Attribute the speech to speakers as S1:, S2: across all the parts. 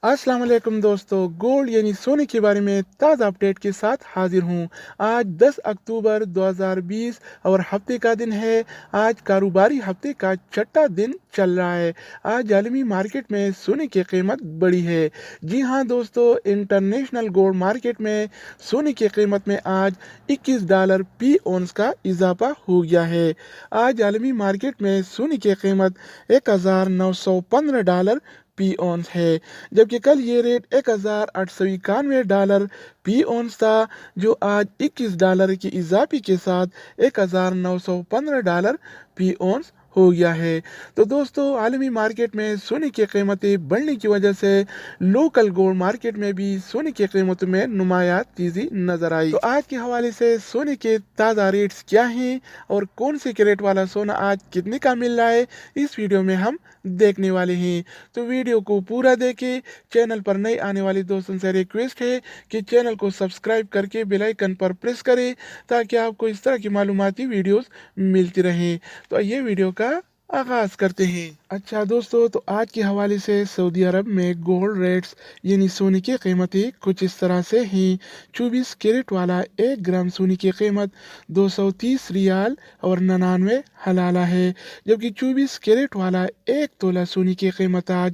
S1: अस्सलाम वालेकुम दोस्तों, गोल्ड यानी सोने के बारे में ताज़ा अपडेट के साथ हाजिर हूँ। आज 10 अक्टूबर 2020 और हफ्ते का दिन है। आज कारोबारी हफ्ते का छठा दिन चल रहा है। आज आलमी मार्केट में सोने की कीमत बढ़ी है। जी हाँ दोस्तों, इंटरनेशनल गोल्ड मार्केट में सोने की कीमत में आज $21 फी औंस का इजाफा हो गया है। आज आलमी मार्केट में सोने की कीमत $1915 फी औंस है, जबकि कल ये रेट $1891 फी औंस था, जो आज $21 की इजाफे के साथ $1915 फी औंस हो गया है। तो दोस्तों, आलमी मार्केट में सोने की कीमतें बढ़ने की वजह से लोकल गोल्ड मार्केट में भी सोने की कीमतों में नुमायाँ तेजी नजर आई। तो आज के हवाले से सोने के ताज़ा रेट्स क्या हैं और कौन से कैरेट वाला सोना आज कितने का मिल रहा है, इस वीडियो में हम देखने वाले हैं। तो वीडियो को पूरा देखें। चैनल पर नए आने वाले दोस्तों से रिक्वेस्ट है कि चैनल को सब्सक्राइब करके बेल आइकन पर प्रेस करें, ताकि आपको इस तरह की मालूमाती वीडियोस मिलती रहें। तो ये वीडियो का आगाज करते हैं। अच्छा दोस्तों, तो आज के हवाले से सऊदी अरब में गोल्ड रेट्स यानी सोने की कीमतें कुछ इस तरह से हैं। 24 कैरेट वाला 1 ग्राम सोने की कीमत 230 रियाल और 99 हलाला है, जबकि 24 कैरेट वाला 1 तोला सोने की कीमत आज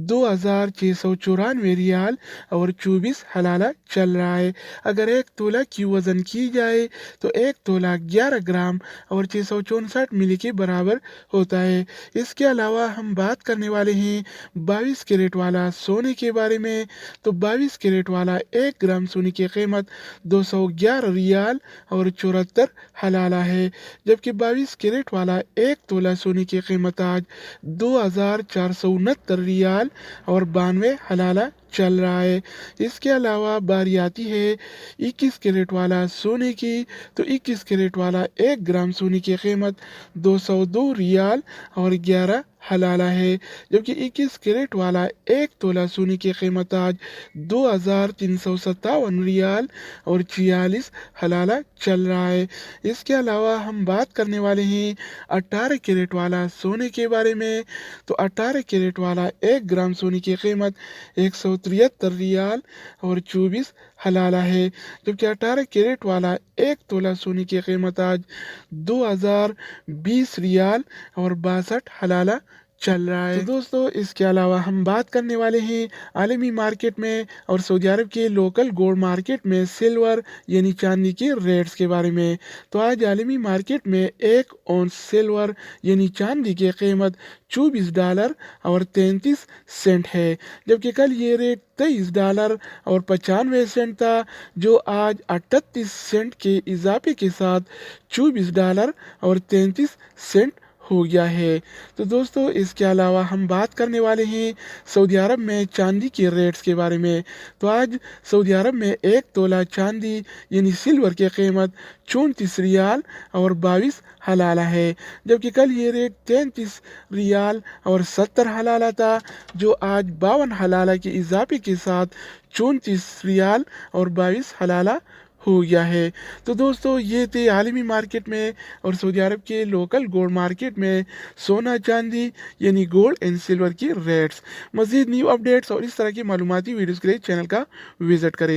S1: 2694 रियाल और 24 हलाला चल रहा है। अगर 1 तोला की वजन की जाए तो 1 तोला 11 ग्राम और 664 मिली के बराबर होता है। इसके अलावा हम बात करने वाले हैं 22 कैरेट वाला सोने के बारे में। तो 22 कैरेट वाला 1 ग्राम सोने की कीमत 211 रियाल और 74 हलाला है, जबकि 22 कैरेट वाला 1 तोला सोने की कीमत आज 2469 रियाल और 92 हलाला चल रहा है। इसके अलावा बारी आती है 21 कैरेट वाला सोने की। तो 21 कैरेट वाला 1 ग्राम सोने की कीमत 202 रियाल और 11 हलाला है, जबकि 21 कैरेट वाला 1 तोला सोने की कीमत आज 2357 रियाल और 46 हलाला चल रहा है। इसके अलावा हम बात करने वाले हैं 18 कैरेट वाला सोने के बारे में। तो 18 कैरेट वाला 1 ग्राम सोने की कीमत 173 रियाल और 24 हलाला है, जबकि 18 कैरेट वाला 1 तोला सोने की कीमत आज 2020 रियाल और 62 हलाला चल रहा है। तो दोस्तों, इसके अलावा हम बात करने वाले हैं आलमी मार्केट में और सऊदी अरब के लोकल गोल्ड मार्केट में सिल्वर यानी चांदी के रेट्स के बारे में। तो आज आलमी मार्केट में 1 औंस सिल्वर यानी चांदी की कीमत $24 और 33 सेंट है, जबकि कल ये रेट $23 और 95 सेंट था, जो आज 38 सेंट के इजाफे के साथ $24 और 33 सेंट हो गया है। तो दोस्तों, इसके अलावा हम बात करने वाले हैं सऊदी अरब में चांदी के रेट्स के बारे में। तो आज सऊदी अरब में 1 तोला चांदी यानी सिल्वर की कीमत 34 रियाल और 22 हलाला है, जबकि कल ये रेट 33 रियाल और 70 हलाला था, जो आज 52 हलाला के इजाफे के साथ 34 रियाल और 22 हलाला हो गया है। तो दोस्तों, ये थे आलमी मार्केट में और सऊदी अरब के लोकल गोल्ड मार्केट में सोना चांदी यानी गोल्ड एंड सिल्वर की रेट्स। मज़ीद न्यू अपडेट्स और इस तरह की मालूमाती वीडियोज़ के लिए चैनल का विज़िट करें।